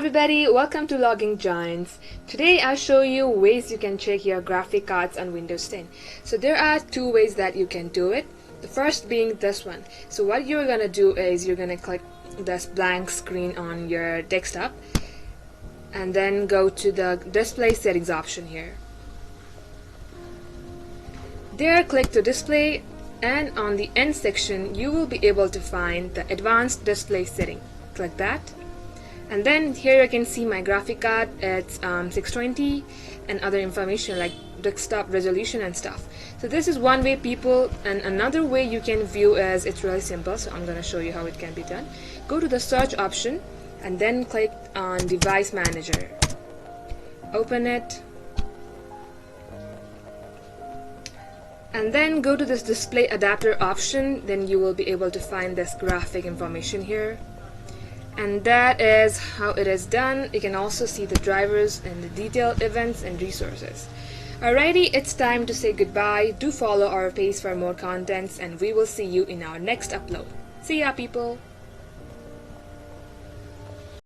everybody, welcome to Logging Giants. Today I'll show you ways you can check your graphic cards on Windows 10. So there are two ways that you can do it. The first being this one. So what you're gonna do is you're gonna click this blank screen on your desktop and then go to the display settings option here. There click to display, and on the end section you will be able to find the advanced display setting. Click that. And then here you can see my graphic card. It's 620 and other information like desktop resolution and stuff. So this is one way people, and another way you can view is it's really simple. So I'm going to show you how it can be done. Go to the search option and then click on device manager. Open it. And then go to this display adapter option. Then you will be able to find this graphic information here. And that is how it is done. You can also see the drivers and the detailed events and resources. Alrighty, it's time to say goodbye. Do follow our page for more contents, and we will see you in our next upload. See ya, people!